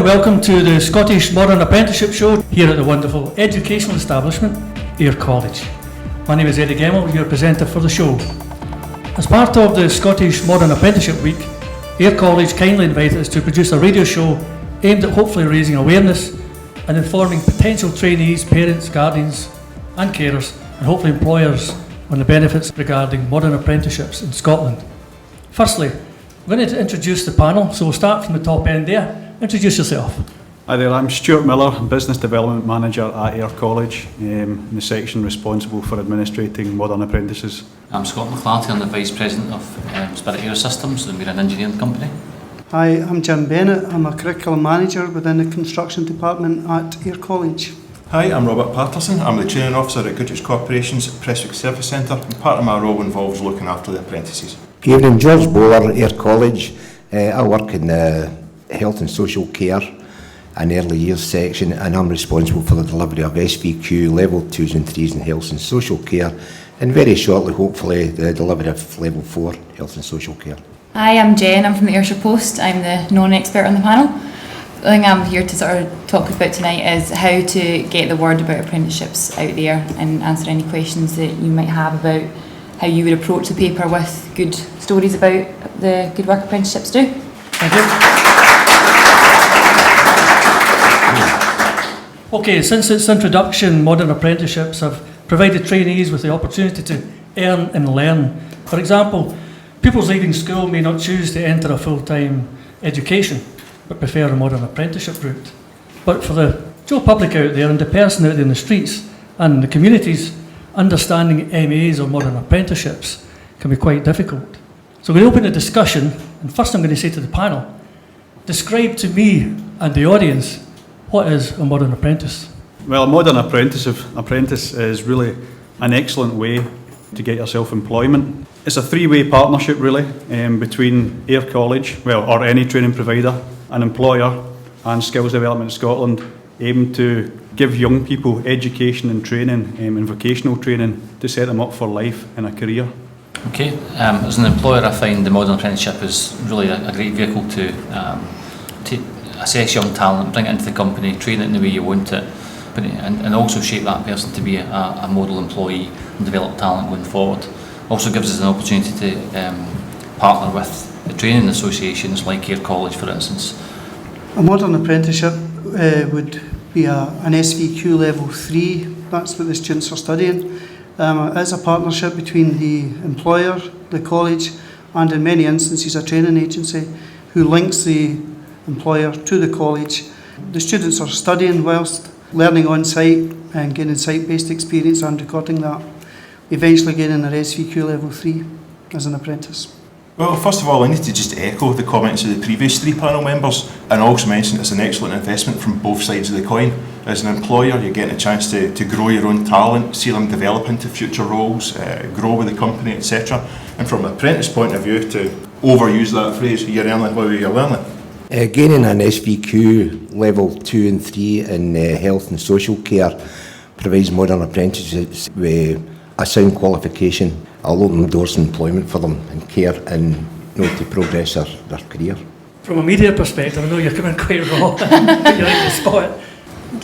welcome to the Scottish Modern Apprenticeship Show here at the wonderful educational establishment, Ayr College. My name is Eddie Gemmell, your presenter for the show. As part of the Scottish Modern Apprenticeship Week, Ayr College kindly invited us to produce a radio show aimed at hopefully raising awareness and informing potential trainees, parents, guardians and carers, and hopefully employers on the benefits regarding modern apprenticeships in Scotland. Firstly, I'm going to introduce the panel, so we'll start from the top end there. Introduce yourself. Hi there, I'm Stuart Miller, Business Development Manager at Ayr College, in the section responsible for administrating modern apprentices. I'm Scott McClarty, I'm the Vice President of Spirit Air Systems, and we're an engineering company. Hi, I'm Jim Bennett, I'm a Curriculum Manager within the Construction Department at Ayr College. Hi, I'm Robert Patterson, I'm the Training Officer at Goodrich Corporation's Prestwick Service Centre, and part of my role involves looking after the apprentices. Good evening, George Bowler, Ayr College. I work in the Health and Social Care and Early Years section, and I'm responsible for the delivery of SVQ Level 2s and 3s in Health and Social Care, and very shortly, hopefully, the delivery of Level 4 Health and Social Care. Hi, I'm Jen, I'm from the Ayrshire Post, I'm the non-expert on the panel. The thing I'm here to sort of talk about tonight is how to get the word about apprenticeships out there and answer any questions that you might have about how you would approach the paper with good stories about the good work apprenticeships do. Thank you. Okay, since its introduction, modern apprenticeships have provided trainees with the opportunity to earn and learn. For example, pupils leaving school may not choose to enter a full-time education, but prefer a modern apprenticeship route. But for the general public out there and the person out there in the streets and the communities, understanding MAs or modern apprenticeships can be quite difficult. So we're going to open a discussion, and first I'm going to say to the panel, describe to me and the audience, what is a modern apprentice? Well, a modern apprentice is really an excellent way to get yourself employment. It's a three-way partnership really between Ayr College, or any training provider, an employer and Skills Development Scotland, aimed to give young people education and training and vocational training to set them up for life and a career. Okay, as an employer I find the modern apprenticeship is really a great vehicle to assess young talent, bring it into the company, train it in the way you want it, and also shape that person to be a model employee and develop talent going forward. Also gives us an opportunity to partner with the training associations like Ayr College, for instance. A modern apprenticeship would be an SVQ Level 3, that's what the students are studying. It is a partnership between the employer, the college, and in many instances a training agency who links the employer to the college. The students are studying whilst learning on site and getting site-based experience and recording that, eventually getting their SVQ Level 3 as an apprentice. Well, first of all, I need to just echo the comments of the previous three panel members and also mention it's an excellent investment from both sides of the coin. As an employer, you're getting a chance to grow your own talent, see them develop into future roles, grow with the company, etc. And from an apprentice point of view, to overuse that phrase, you're earning while you're learning. Gaining an SVQ Level 2 and 3 in Health and Social Care provides modern apprentices with a sound qualification. I'll open doors to employment for them and care and to progress their career. From a media perspective, I know you're coming quite raw, but you're right in the spot.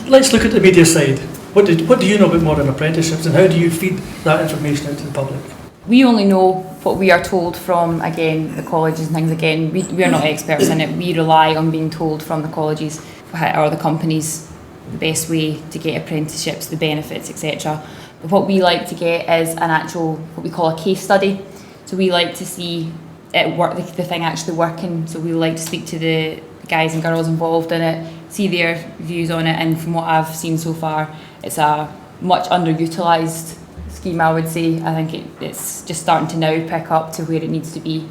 Let's look at the media side. What do you know about modern apprenticeships and how do you feed that information out to the public? We only know what we are told from, again, the colleges and things. Again, we are not experts in it. We rely on being told from the colleges or the companies the best way to get apprenticeships, the benefits, etc. But what we like to get is an actual, what we call a case study. So we like to see it work, the thing actually working. So we like to speak to the guys and girls involved in it, see their views on it, and from what I've seen so far, it's a much underutilised scheme, I would say. I think it's just starting to now pick up to where it needs to be.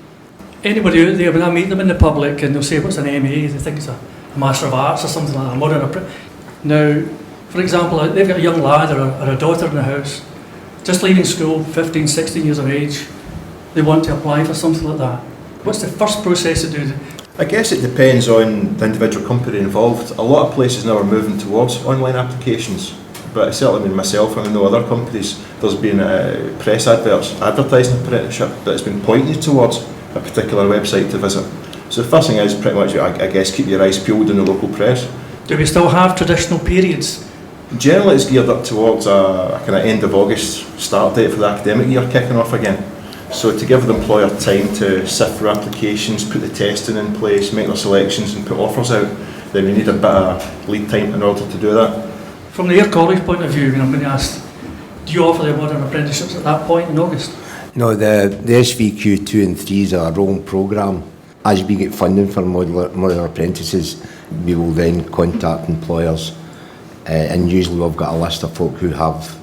Anybody out there, when I meet them in the public and they'll say, what's an MA? They think it's a Master of Arts or something like that, a modern apprentice. Now, for example, they've got a young lad or a daughter in the house, just leaving school, 15, 16 years of age. They want to apply for something like that. What's the first process to do? I guess it depends on the individual company involved. A lot of places now are moving towards online applications, but certainly with myself and I know other companies, there's been press adverts advertising apprenticeship that has been pointed towards a particular website to visit. So the first thing is pretty much, I guess, keep your eyes peeled in the local press. Do we still have traditional periods? Generally it's geared up towards a kind of end of August start date for the academic year kicking off again. So to give the employer time to sift through applications, put the testing in place, make their selections and put offers out, then we need a bit of lead time in order to do that. From the Ayr College point of view, I'm going to ask, do you offer the modern apprenticeships at that point in August? No, the SVQ 2 and 3 is our own programme. As we get funding for modern apprentices, we will then contact employers, and usually we've got a list of folk who have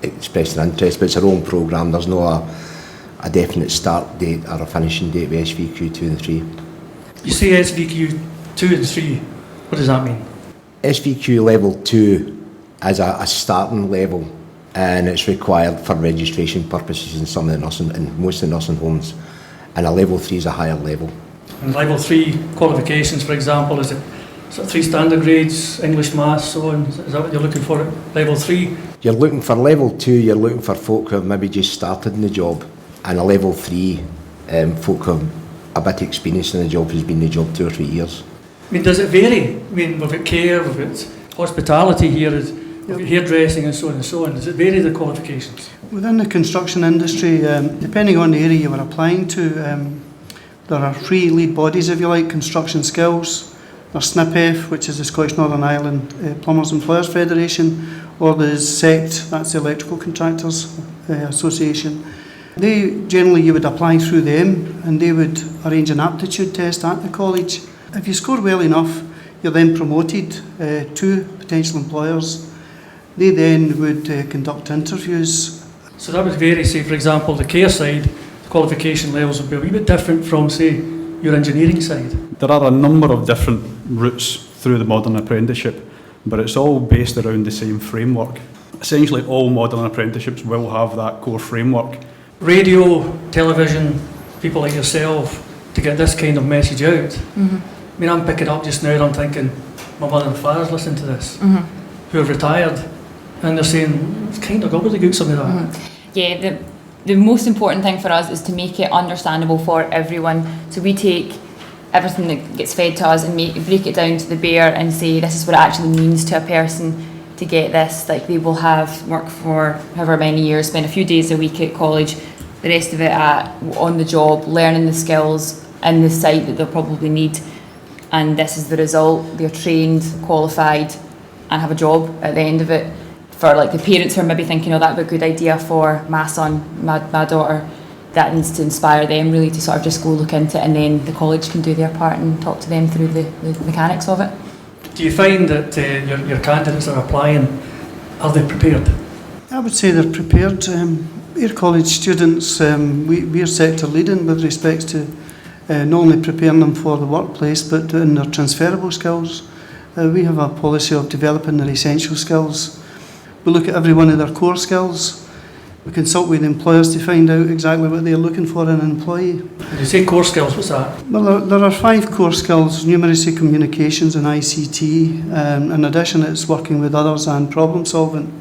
expressed an interest, but it's our own programme. There's no a definite start date or a finishing date with SVQ 2 and 3. You say SVQ 2 and 3, what does that mean? SVQ level 2 is a starting level, and it's required for registration purposes in some of the nursing, in most of the nursing homes, and a level 3 is a higher level. And level 3 qualifications, for example, is it sort of 3 standard grades, English, maths, so on? Is that what you're looking for at level 3? You're looking for level 2, you're looking for folk who have maybe just started in the job, and a level 3, folk who have a bit of experience in the job, who's been in the job 2 or 3 years. I mean, does it vary? I mean, we've got care, we've got hospitality here, we've got hairdressing and so on and so on. Does it vary the qualifications? Within the construction industry, depending on the area you were applying to, there are 3 lead bodies, if you like: construction skills, there's SNPF, which is the Scottish Northern Ireland Plumbers Employers Federation, or there's SECT, that's the Electrical Contractors Association. You would apply through them, and they would arrange an aptitude test at the college. If you score well enough, you're then promoted to potential employers. They then would conduct interviews. So that would vary, say, for example, the care side, the qualification levels would be a wee bit different from, say, your engineering side. There are a number of different routes through the modern apprenticeship, but it's all based around the same framework. Essentially, all modern apprenticeships will have that core framework. Radio, television, people like yourself, to get this kind of message out. Mm-hmm. I mean, I'm picking up just now and I'm thinking, my mother and father's listening to this, who have retired, and they're saying, it's kind of gobbledygook, some of that. Mm-hmm. Yeah, the most important thing for us is to make it understandable for everyone. So we take everything that gets fed to us and break it down to the bare and say, this is what it actually means to a person to get this. Like, they will have work for however many years, spend a few days a week at college, the rest of it on the job, learning the skills in the site that they'll probably need. And this is the result. They're trained, qualified, and have a job at the end of it. For like the parents who are maybe thinking, oh, that'd be a good idea for my son, my daughter, that needs to inspire them really to sort of just go look into it, and then the college can do their part and talk to them through the mechanics of it. Do you find that your candidates that are applying, are they prepared? I would say they're prepared. Ayr College students, we're sector leading with respect to not only preparing them for the workplace, but in their transferable skills. We have a policy of developing their essential skills. We look at every one of their core skills. We consult with employers to find out exactly what they're looking for in an employee. When you say core skills, what's that? Well, there are 5 core skills: numeracy, communications and ICT. In addition, it's working with others and problem solving.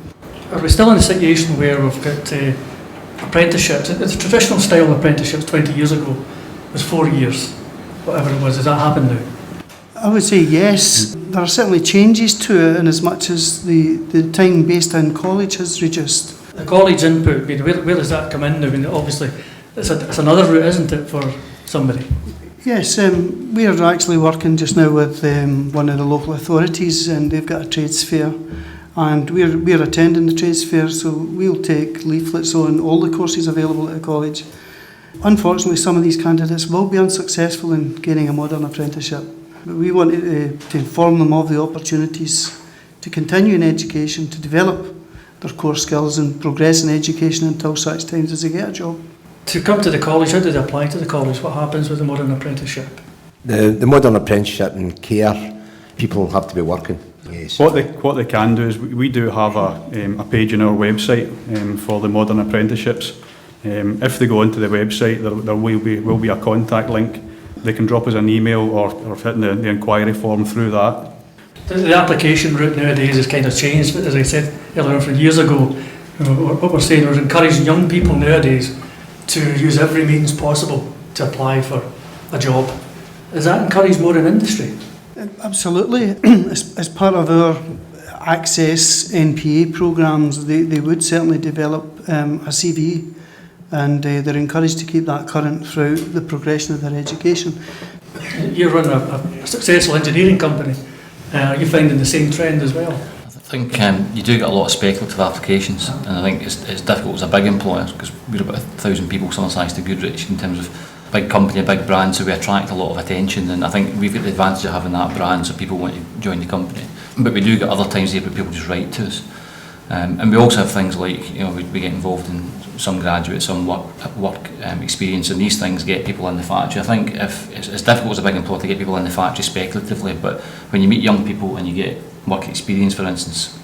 Are we still in a situation where we've got apprenticeships? The traditional style of apprenticeships 20 years ago was 4 years, whatever it was. Has that happened now? I would say yes. There are certainly changes to it, in as much as the time based in college has reduced. The college input, I mean, where does that come in now? I mean, obviously, it's another route, isn't it, for somebody? Yes, we are actually working just now with one of the local authorities, and they've got a trades fair, and we're attending the trades fair, so we'll take leaflets on all the courses available at the college. Unfortunately, some of these candidates will be unsuccessful in gaining a modern apprenticeship, but we want to inform them of the opportunities to continue in education, to develop their core skills and progress in education until such times as they get a job. To come to the college, how do they apply to the college? What happens with the modern apprenticeship? The modern apprenticeship and care, people have to be working. Yes. What they can do is we do have a page on our website for the modern apprenticeships. If they go into the website, there will be a contact link. They can drop us an email or fit in the inquiry form through that. The application route nowadays has kind of changed, as I said earlier, from years ago. What we're saying is encouraging young people nowadays to use every means possible to apply for a job. Does that encourage more in industry? Absolutely. As part of our Access NPA programmes, they would certainly develop a CV, and they're encouraged to keep that current throughout the progression of their education. You run a successful engineering company. Are you finding the same trend as well? I think you do get a lot of speculative applications, and I think it's difficult as a big employer because we're about 1,000 people, similar size to Goodrich in terms of big company, a big brand, so we attract a lot of attention, and I think we've got the advantage of having that brand, so people want to join the company. But we do get other times here where people just write to us, and we also have things like, we get involved in some graduate, some work experience, and these things get people in the factory. I think if it's difficult as a big employer to get people in the factory speculatively, but when you meet young people and you get work experience, for instance,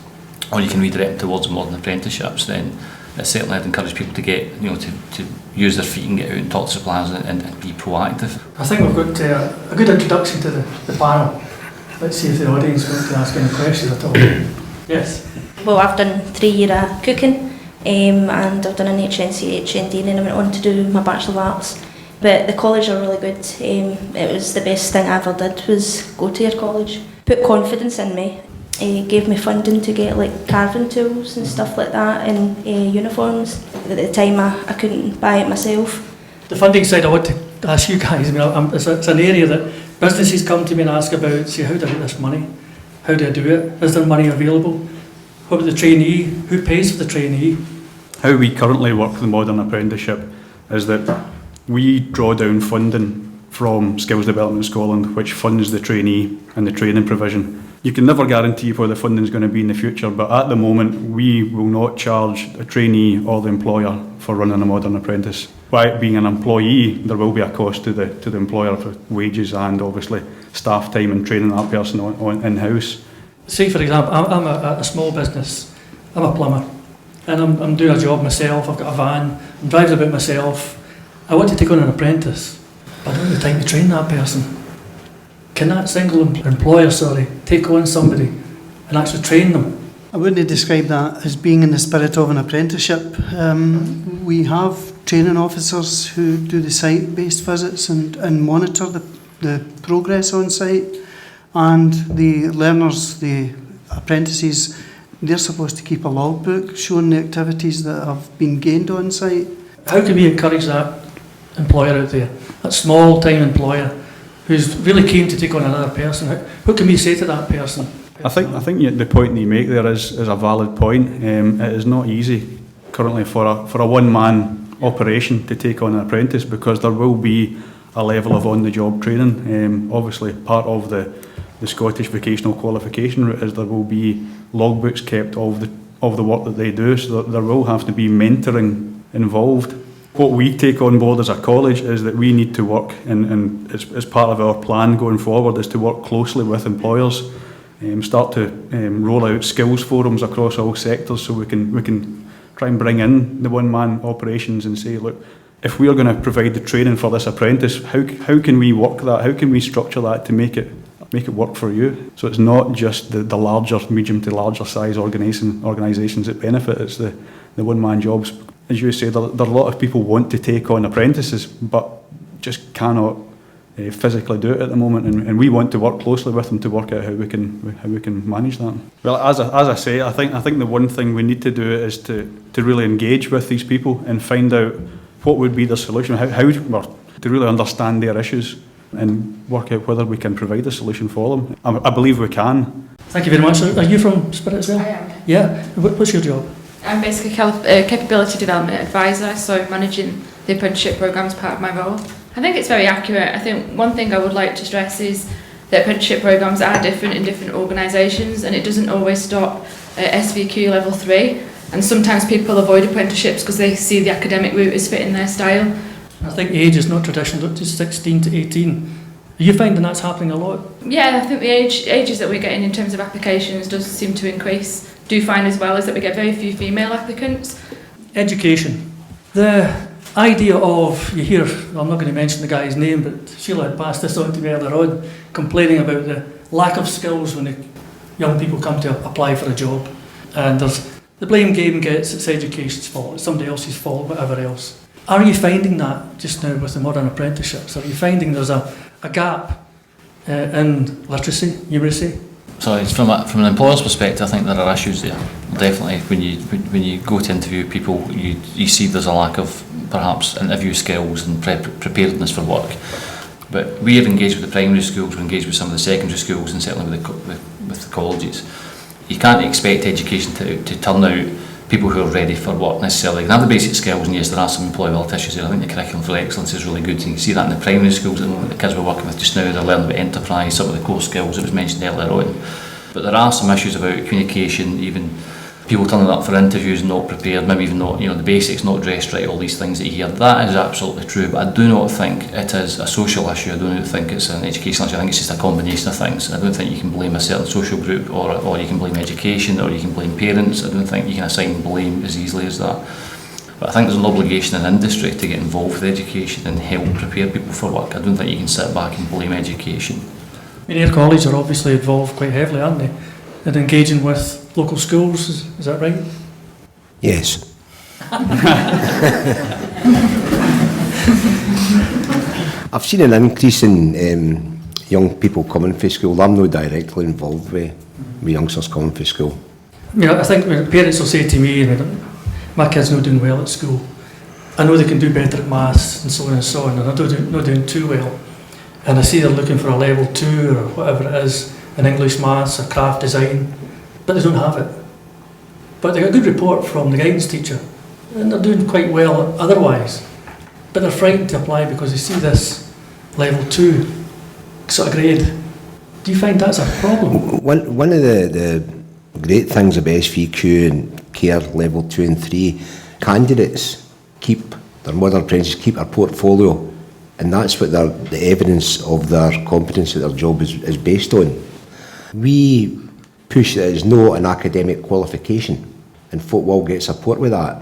or you can redirect them towards modern apprenticeships, then it certainly I'd encourage people to get, to use their feet and get out and talk to suppliers and be proactive. I think we've got a good introduction to the panel. Let's see if the audience want to ask any questions at all. Yes. Well, I've done 3 years of cooking, and I've done an HNC, HND, and then I went on to do my Bachelor of Arts. But the college are really good. It was the best thing I ever did was go to your college. Put confidence in me. Gave me funding to get like carving tools and stuff like that, and uniforms. At the time I couldn't buy it myself. The funding side, I want to ask you guys. It's an area that businesses come to me and ask about. Say, how do I get this money? How do I do it? Is there money available? What about the trainee? Who pays for the trainee? How we currently work the modern apprenticeship is that we draw down funding from Skills Development Scotland, which funds the trainee and the training provision. You can never guarantee where the funding is going to be in the future, but at the moment we will not charge a trainee or the employer for running a modern apprentice. By being an employee, there will be a cost to the employer for wages and obviously staff time and training that person on in-house. Say for example, I'm a small business, I'm a plumber, and I'm doing a job myself, I've got a van, I'm driving about myself. I want to take on an apprentice, but I don't have the time to train that person. Can that single employer, take on somebody and actually train them? I wouldn't describe that as being in the spirit of an apprenticeship. We have training officers who do the site-based visits and monitor the progress on site, and the learners, the apprentices, they're supposed to keep a logbook showing the activities that have been gained on site. How can we encourage that employer out there, that small-time employer who's really keen to take on another person? What can we say to that person? I think the point that you make there is a valid point. It is not easy currently for a one-man operation to take on an apprentice, because there will be a level of on-the-job training. Obviously, part of the Scottish vocational qualification route is there will be logbooks kept of the work that they do, so there will have to be mentoring involved. What we take on board as a college is that we need to work, and it's part of our plan going forward, is to work closely with employers, start to roll out skills forums across all sectors, so we can try and bring in the one-man operations and say, look, if we are going to provide the training for this apprentice, how can we work that? How can we structure that to make it work for you? So it's not just the larger, medium to larger size organisations that benefit, it's the one-man jobs. As you say, there are a lot of people want to take on apprentices, but just cannot physically do it at the moment, and we want to work closely with them to work out how we can manage that. Well, as I say, I think the one thing we need to do is to really engage with these people and find out what would be the solution, how to really understand their issues and work out whether we can provide a solution for them. I believe we can. Thank you very much. Are you from Spiritsville? I am. Yeah. What's your job? I'm basically a capability development advisor, so managing the apprenticeship programme is part of my role. I think it's very accurate. I think one thing I would like to stress is that apprenticeship programmes are different in different organisations, and it doesn't always stop at SVQ level 3. And sometimes people avoid apprenticeships because they see the academic route as fitting their style. I think age is not traditional, it's 16 to 18. Are you finding that's happening a lot? Yeah, I think the ages that we're getting in terms of applications does seem to increase. Do find as well is that we get very few female applicants. Education. The idea of, you hear, I'm not going to mention the guy's name, but Sheila had passed this on to me earlier on, complaining about the lack of skills when the young people come to apply for a job. And there's the blame game gets, it's education's fault, it's somebody else's fault, whatever else. Are you finding that just now with the modern apprenticeships? Are you finding there's a gap in literacy, numeracy? So it's from an employer's perspective, I think there are issues there. Definitely, when you go to interview people, you see there's a lack of perhaps interview skills and preparedness for work. But we have engaged with the primary schools, we're engaged with some of the secondary schools, and certainly with the colleges. You can't expect education to turn out people who are ready for work necessarily. They can have the basic skills, and yes, there are some employability issues there. I think the curriculum for excellence is really good, and you can see that in the primary schools at the moment. The kids we're working with just now, they're learning about enterprise, some of the core skills that was mentioned earlier on. But there are some issues about communication, even people turning up for interviews not prepared, maybe even not, the basics, not dressed right, all these things that you hear. That is absolutely true, but I do not think it is a social issue. I don't think it's an educational issue. I think it's just a combination of things. I don't think you can blame a certain social group, or you can blame education, or you can blame parents. I don't think you can assign blame as easily as that. But I think there's an obligation in industry to get involved with education and help prepare people for work. I don't think you can sit back and blame education. Ayr College are obviously involved quite heavily, aren't they, in engaging with local schools, is that right? Yes. I've seen an increase in young people coming for school. I'm not directly involved with youngsters coming for school. I think when parents will say to me, my kid's not doing well at school. I know they can do better at maths and so on and so on, and they're not doing too well. And I see they're looking for a level 2 or whatever it is in English, maths or craft design, but they don't have it. But they got a good report from the guidance teacher, and they're doing quite well otherwise. But they're frightened to apply because they see this level 2 sort of grade. Do you find that's a problem? One of the great things about SVQ and CARE level 2 and 3, candidates keep their modern apprentices, keep their portfolio, and that's what the evidence of their competence at their job is based on. We push that it's not an academic qualification, and folk will get support with that.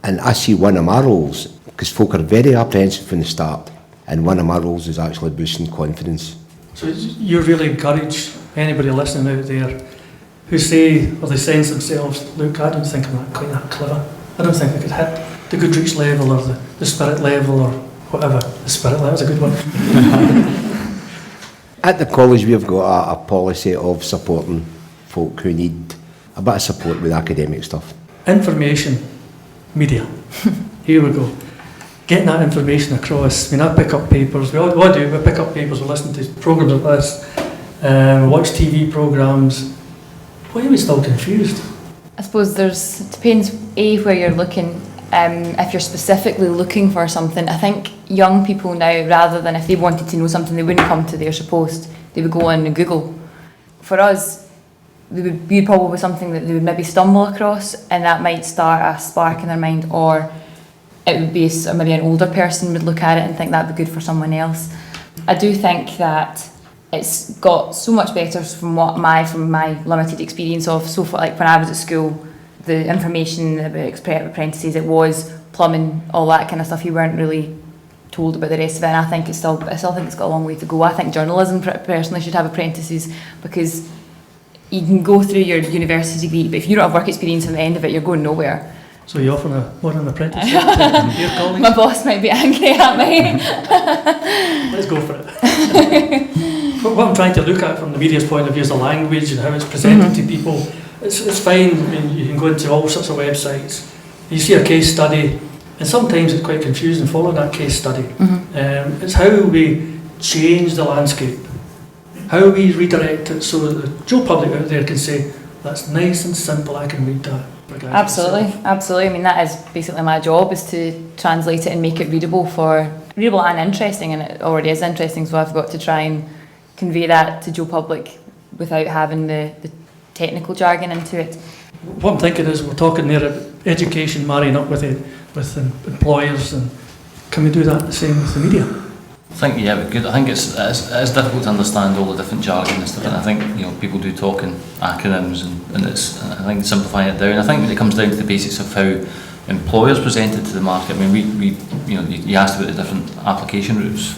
And I see one of my roles, because folk are very apprehensive from the start, and one of my roles is actually boosting confidence. So you really encourage anybody listening out there who say, or they sense themselves, look, I don't think I'm quite that clever. I don't think I could hit the Goodreach level or the Spirit level or whatever. The Spirit level is a good one. At the college we've got a policy of supporting folk who need a bit of support with academic stuff. Information, media. Here we go. Getting that information across. I pick up papers. We all do. We pick up papers. We listen to programmes like this. We watch TV programmes. Why are we still confused? I suppose it depends where you're looking. If you're specifically looking for something, I think young people now, rather than if they wanted to know something, they wouldn't come to the Ayrshire Post. They would go on and Google. For us, it would be probably something that they would maybe stumble across, and that might start a spark in their mind, or it would be maybe an older person would look at it and think that'd be good for someone else. I do think that it's got so much better from my limited experience of so far. Like when I was at school, the information about apprentices, it was plumbing, all that kind of stuff. You weren't really told about the rest of it, and I still think it's got a long way to go. I think journalism personally should have apprentices, because you can go through your university degree, but if you don't have work experience at the end of it, you're going nowhere. So you're offering a modern apprenticeship to your college? My boss might be angry at me. Let's go for it. What I'm trying to look at from the media's point of view is the language and how it's presented to people. It's fine. You can go into all sorts of websites. You see a case study, and sometimes it's quite confusing following that case study. It's how we change the landscape, how we redirect it so that the Joe public out there can say, that's nice and simple, I can read that. Absolutely. That is basically my job, is to translate it and make it readable and interesting, and it already is interesting, so I've got to try and convey that to Joe public without having the technical jargon into it. What I'm thinking is we're talking there about education marrying up with employers, and can we do that the same with the media? I think, good. I think it's difficult to understand all the different jargon and stuff, and I think people do talk in acronyms, and I think simplifying it down. I think when it comes down to the basics of how employers presented to the market. You asked about the different application routes,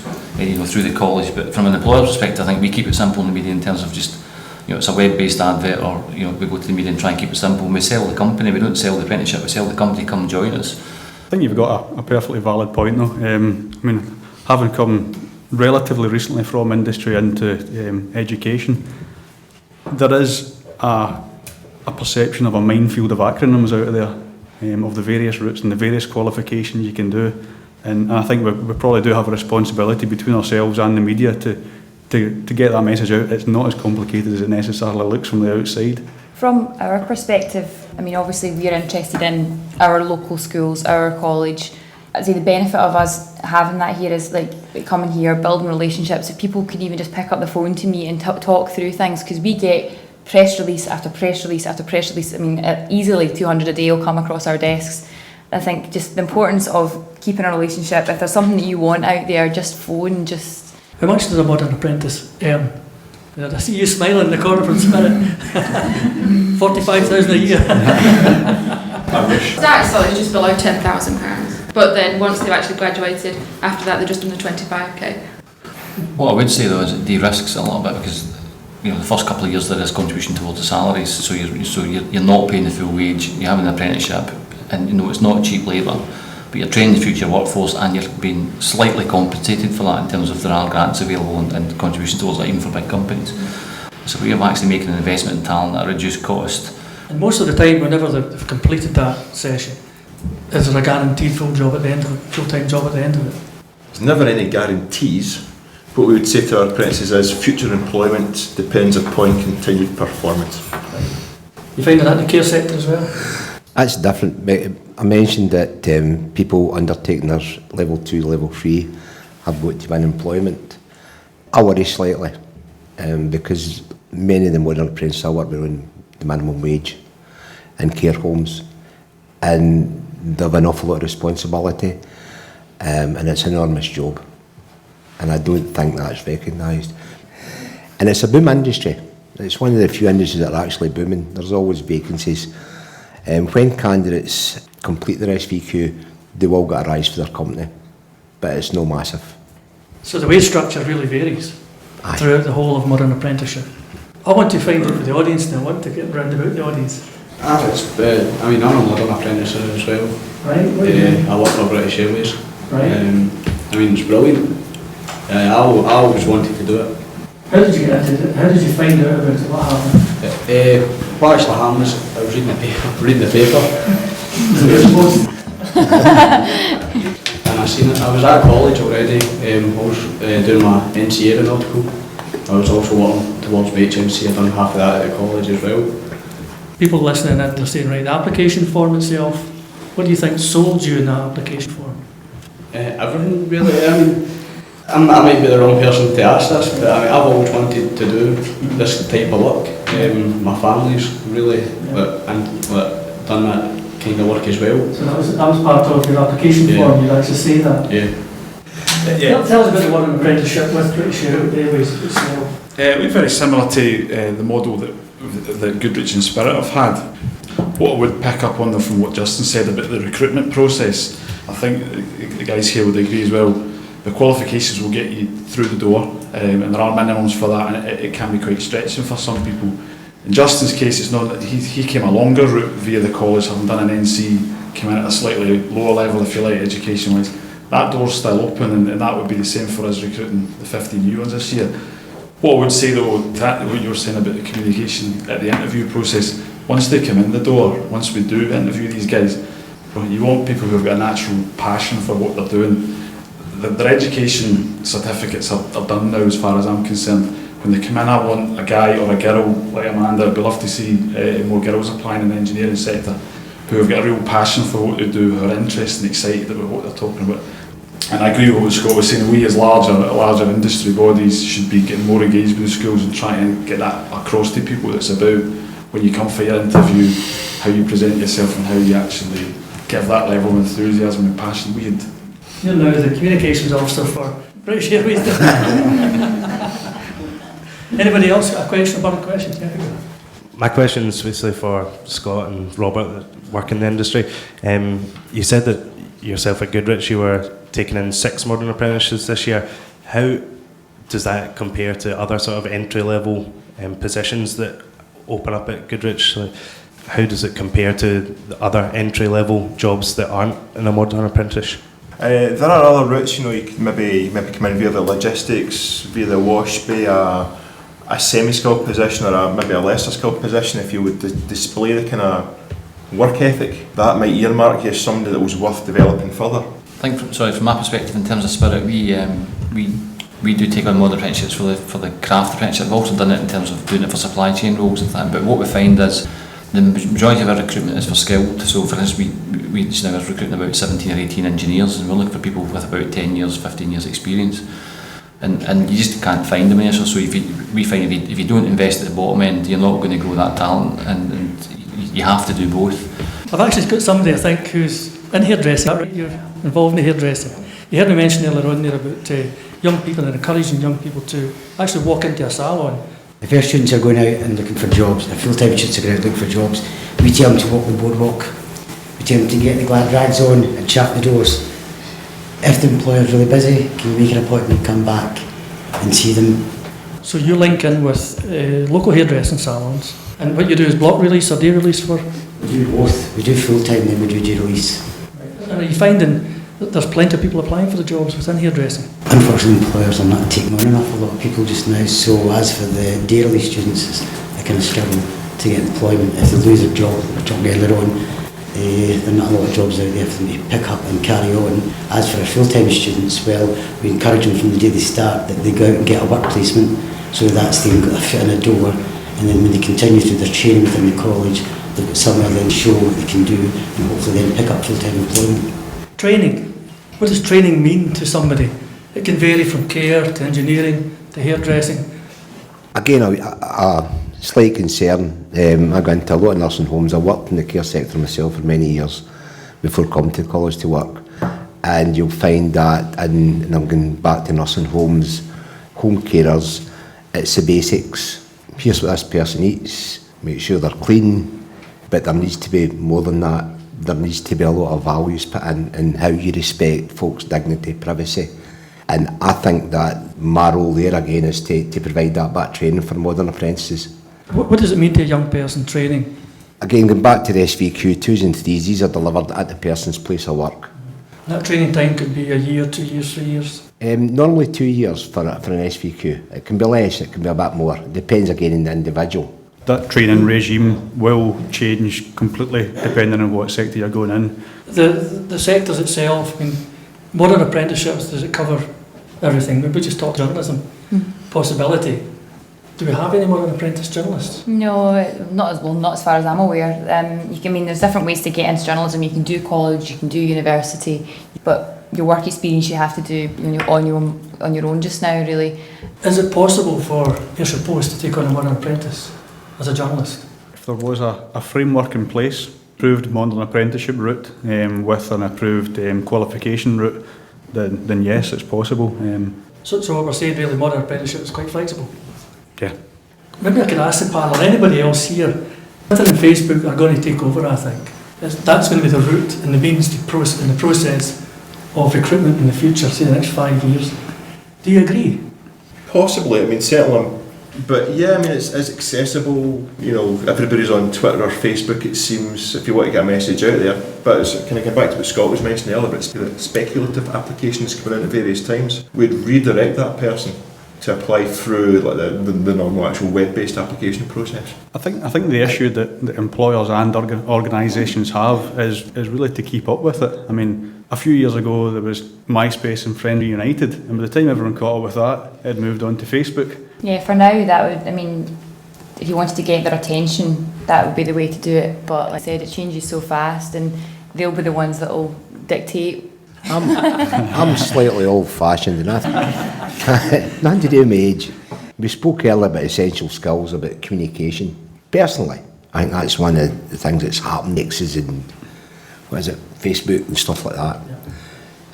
through the college, but from an employer's perspective, I think we keep it simple in the media in terms of just, it's a web-based advert, or we go to the media and try and keep it simple. And we sell the company, we don't sell the apprenticeship, we sell the company, come join us. think you've got a perfectly valid point though. I mean, having come relatively recently from industry into education, there is a perception of a minefield of acronyms out there, of the various routes and the various qualifications you can do. And I think we probably do have a responsibility between ourselves and the media to get that message out. It's not as complicated as it necessarily looks from the outside. From our perspective, I mean, obviously we're interested in our local schools, our college. I'd say the benefit of us having that here is like coming here, building relationships. If people can even just pick up the phone to me and talk through things, because we get press release after press release after press release. I mean, easily 200 a day will come across our desks. I think just the importance of keeping a relationship. If there's something that you want out there, just phone, just... How much does a modern apprentice earn? I see you smiling in the corner from Spirit. 45,000 a year. I wish. Start salary is just below £10,000, but then once they've actually graduated, after that they're just under 25k. What I would say though is it de-risks a little bit, because the first couple of years there is contribution towards the salaries, so you're not paying the full wage. You have an apprenticeship, and it's not cheap labour, but you're training the future workforce and you're being slightly compensated for that in terms of there are grants available and contribution towards that even for big companies. So we're actually making an investment in talent at a reduced cost. And most of the time, whenever they've completed that session, is there a guaranteed full-time job at the end of it? There's never any guarantees. What we would say to our apprentices is future employment depends upon continued performance. You find that in the care sector as well? That's different. I mentioned that people undertaking their level 2, level 3 have got to win employment. I worry slightly because many of the modern apprentices I work with are on the minimum wage in care homes, and they have an awful lot of responsibility, and it's an enormous job, and I don't think that's recognised. And it's a boom industry. It's one of the few industries that are actually booming. There's always vacancies. When candidates complete their SVQ, they will get a rise for their company, but it's no massive. So the wage structure really varies throughout the whole of modern apprenticeship. I want to find out for the audience now. I want to get round about the audience. I'm a modern apprentice as well. Right. What do you do? I work for British Airways. Right. It's brilliant. I always wanted to do it. How did you get into it? How did you find out about it? What happened? What actually happened was I was reading the paper. And I seen it. I was at college already. I was doing my NC aeronautical. I was also working towards my HMC. I've done half of that at college as well. People listening in, they're saying, right, the application form itself, what do you think sold you in that application form? Everything really. I might be the wrong person to ask this, but I've always wanted to do this type of work. My family's really done that kind of work as well. So that was part of your application form, you'd actually say that? Yeah. Tell us about the modern apprenticeship with British Airways itself. We're very similar to the model that Goodrich and Spirit have had. What I would pick up on from what Justin said about the recruitment process, I think the guys here would agree as well. The qualifications will get you through the door, and there are minimums for that, and it can be quite stretching for some people. In Justin's case, it's not that he came a longer route via the college, having done an NC, came in at a slightly lower level, if you like, education-wise. That door's still open, and that would be the same for us recruiting the 15 new ones this year. What I would say though, what you were saying about the communication at the interview process, once they come in the door, once we do interview these guys, you want people who have got a natural passion for what they're doing. Their education certificates are done now as far as I'm concerned. When they come in, I want a guy or a girl like Amanda. I'd love to see more girls applying in the engineering sector who have got a real passion for what they do, who are interested and excited about what they're talking about. And I agree with what Scott was saying, we as larger industry bodies should be getting more engaged with the schools and trying to get that across to people. It's about when you come for your interview, how you present yourself and how you actually give that level of enthusiasm and passion. You're now the communications officer for British Airways. Anybody else got a question, a burning question? Yeah. My question is basically for Scott and Robert that work in the industry. You said that yourself at Goodrich you were taking in 6 modern apprentices this year. How does that compare to other sort of entry-level positions that open up at Goodrich? So how does it compare to the other entry-level jobs that aren't in a modern apprentice? There are other routes, you can maybe come in via the logistics, via the wash bay, a semi-skilled position or maybe a lesser skilled position. If you would display the kind of work ethic, that might earmark you as somebody that was worth developing further. I think, from my perspective, in terms of spirit, we do take on modern apprenticeships for the craft apprenticeship. We've also done it in terms of doing it for supply chain roles and that. But what we find is the majority of our recruitment is for skilled. So, for instance, we just now are recruiting about 17 or 18 engineers, and we're looking for people with about 10 years, 15 years experience. And you just can't find them in. So we find if you don't invest at the bottom end, you're not going to grow that talent, and you have to do both. I've actually got somebody, I think, who's in hairdressing. You're involved in hairdressing. You heard me mention earlier on there about young people and encouraging young people to actually walk into a salon. If our students are going out and looking for jobs, if full-time students are going out looking for jobs, we tell them to walk the boardwalk. We tell them to get the glad rags on and shut the doors. If the employer is really busy, can we make an appointment, come back and see them? So you link in with local hairdressing salons, and what you do is block release or day release for? We do both. We do full-time, then we do day release. And are you finding that there's plenty of people applying for the jobs within hairdressing? Unfortunately, employers are not taking on an awful lot of people just now, so as for the day release students, they kind of struggle to get employment. If they lose their job earlier on, there are not a lot of jobs out there for them to pick up and carry on. As for our full-time students, well, we encourage them from the day they start that they go out and get a work placement, so that's them got their foot in a door, and then when they continue through their training within the college, they've got somewhere then show what they can do, and hopefully then pick up full-time employment. Training. What does training mean to somebody? It can vary from care to engineering to hairdressing. Again, a slight concern. I go into a lot of nursing homes. I worked in the care sector myself for many years before coming to college to work. And you'll find that, and I'm going back to nursing homes, home carers, it's the basics. Here's what this person eats, make sure they're clean, but there needs to be more than that. There needs to be a lot of values put in how you respect folks' dignity, privacy. And I think that my role there again is to provide that back training for modern apprentices. What does it mean to a young person training? Again, going back to the SVQ, 2s and 3s, these are delivered at the person's place of work. That training time could be a year, 2 years, 3 years? Normally 2 years for an SVQ. It can be less, it can be a bit more. It depends again on the individual. That training regime will change completely depending on what sector you're going in. The sectors itself, I mean, modern apprenticeships, does it cover everything? We just talked journalism possibility. Do we have any modern apprentice journalists? No, not as far as I'm aware. There's different ways to get into journalism. You can do college, you can do university, but your work experience you have to do on your own just now, really. Is it possible for Ayrshire Post to take on a modern apprentice as a journalist? If there was a framework in place, approved modern apprenticeship route with an approved qualification route, then yes, it's possible. So what we're saying really, modern apprenticeship is quite flexible? Yeah. Maybe I could ask the panel, anybody else here, Twitter and Facebook are going to take over, I think. That's going to be the route and the means in the process of recruitment in the future, say the next 5 years. Do you agree? Possibly, certainly. But yeah, it's accessible, everybody's on Twitter or Facebook, it seems, if you want to get a message out there. But it's kind of going back to what Scott was mentioning earlier, about speculative applications coming in at various times. We'd redirect that person to apply through the normal actual web-based application process. I think the issue that the employers and organisations have is really to keep up with it. A few years ago there was MySpace and Friendly United, and by the time everyone caught up with that, it had moved on to Facebook. Yeah, for now that would, if you wanted to get their attention, that would be the way to do it. But like I said, it changes so fast, and they'll be the ones that will dictate. I'm slightly old-fashioned, and nothing to do with my age. We spoke earlier about essential skills, about communication. Personally, I think that's one of the things that's happened, X's and Facebook and stuff like that. Yeah.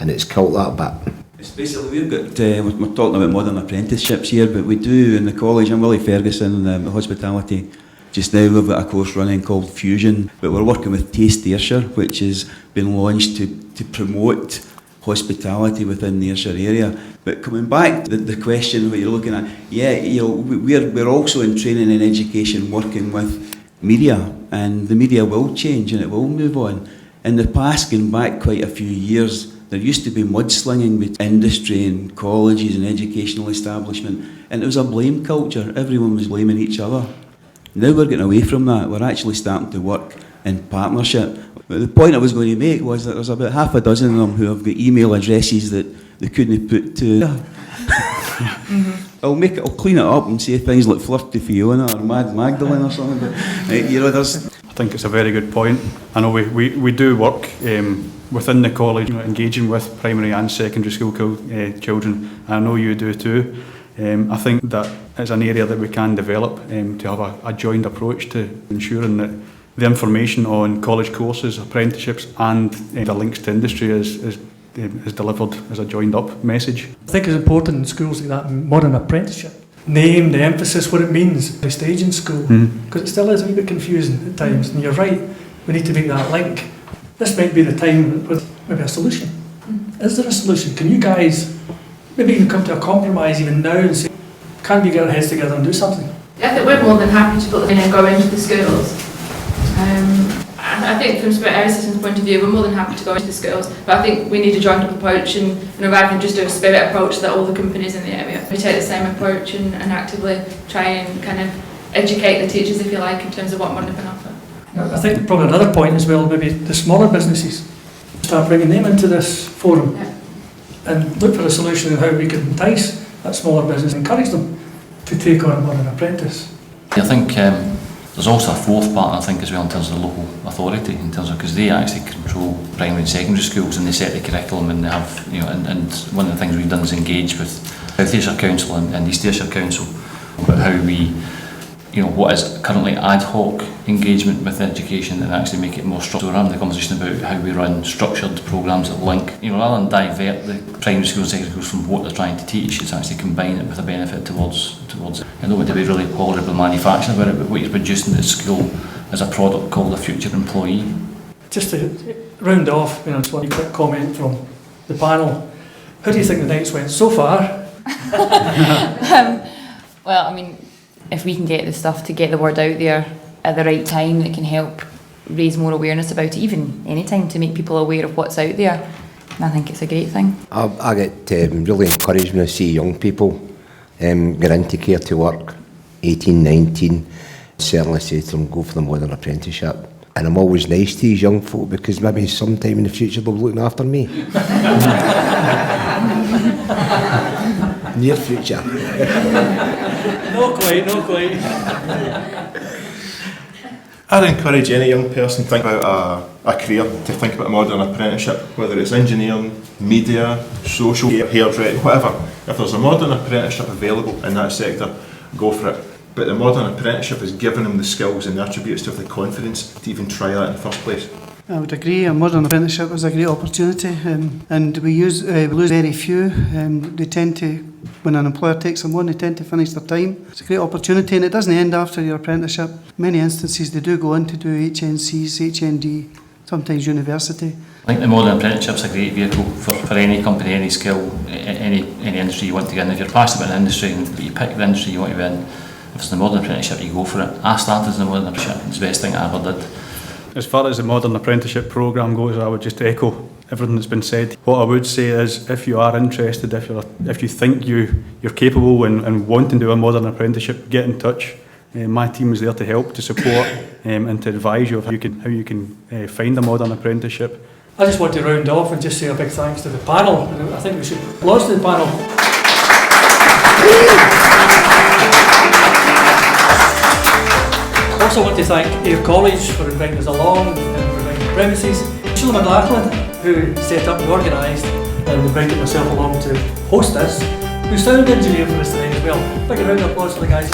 And it's killed that bit. It's basically, we've got, we're talking about modern apprenticeships here, but we do in the college, I'm Willie Ferguson, hospitality. Just now we've got a course running called Fusion, but we're working with Taste Ayrshire, which has been launched to promote hospitality within the Ayrshire area. But coming back to the question what you're looking at, we're also in training and education working with media. and the media will change and it will move on. In the past, going back quite a few years, there used to be mudslinging with industry and colleges and educational establishment, and it was a blame culture. Everyone was blaming each other. Now we're getting away from that. We're actually starting to work in partnership. But the point I was going to make was that there's about half a dozen of them who have got email addresses that they couldn't put to. I'll clean it up and say things like Flirty Fiona or Mad Magdalene or something. But you know, there's. I think it's a very good point. I know we do work within the college, engaging with primary and secondary school children. I know you do too. I think that it's an area that we can develop to have a joint approach to ensuring that the information on college courses, apprenticeships and the links to industry is delivered as a joined up message. I think it's important in schools like that modern apprenticeship. Name, the emphasis, what it means, the stage in school, because it still is a wee bit confusing at times, and you're right, we need to make that link. This might be the time with maybe a solution. Is there a solution? Can you guys maybe even come to a compromise even now and say, can we get our heads together and do something? I think we're more than happy to put the and go into the schools. I think from Spirit Area System's point of view, we're more than happy to go into the schools, but I think we need a joint up approach, and rather than just do a Spirit approach that all the companies in the area, we take the same approach and actively try and kind of educate the teachers, if you like, in terms of what modern can offer. I think probably another point as well, maybe the smaller businesses, start bringing them into this forum and look for a solution on how we can entice that smaller business, encourage them to take on a modern apprentice. I think there's also a fourth part, I think, as well, in terms of the local authority, in terms of, because they actually control primary and secondary schools and they set the curriculum, and they have, and one of the things we've done is engage with South Ayrshire Council and East Ayrshire Council about how we, what is currently ad hoc engagement with education and actually make it more structured. We're having the conversation about how we run structured programmes that link, rather than divert the primary schools and secondary schools from what they're trying to teach, it's actually combine it with a benefit towards I don't want to be really horrible manufacturing about it, but what you're producing at school is a product called a future employee. Just to round off, just one quick comment from the panel. How do you think the nights went so far? Well, I mean, if we can get the stuff to get the word out there at the right time, that can help raise more awareness about it, even any time, to make people aware of what's out there, and I think it's a great thing. I get really encouraged when I see young people get into care to work, 18, 19, certainly say to them, go for the modern apprenticeship. And I'm always nice to these young folk because maybe sometime in the future they'll be looking after me. Near future. Not quite. I'd encourage any young person to think about a career, to think about a modern apprenticeship, whether it's engineering, media, social, hairdressing, whatever. If there's a modern apprenticeship available in that sector, go for it. But the modern apprenticeship is giving them the skills and the attributes to have the confidence to even try that in the first place. I would agree, a modern apprenticeship is a great opportunity, and we lose very few. They tend to, when an employer takes them on, they tend to finish their time. It's a great opportunity, and it doesn't end after your apprenticeship. Many instances they do go on to do HNCs, HND, sometimes university. I think the modern apprenticeship's a great vehicle for any company, any skill, any industry you want to get in. If you're passionate about an industry and you pick the industry you want to be in, if it's the modern apprenticeship, you go for it. I started in the modern apprenticeship, it's the best thing I ever did. As far as the modern apprenticeship programme goes, I would just echo everything that's been said. What I would say is, if you are interested, if you think you're capable and want to do a modern apprenticeship, get in touch. My team is there to help, to support, and to advise you of how you can find a modern apprenticeship. I just want to round off and just say a big thanks to the panel. I think we should applaud to the panel. I also want to thank Ayr College for inviting us along and providing the premises. Sheila McLachlan, who set up and organised and invited myself along to host this, who's sound engineer for us tonight as well. Big round of applause for the guys.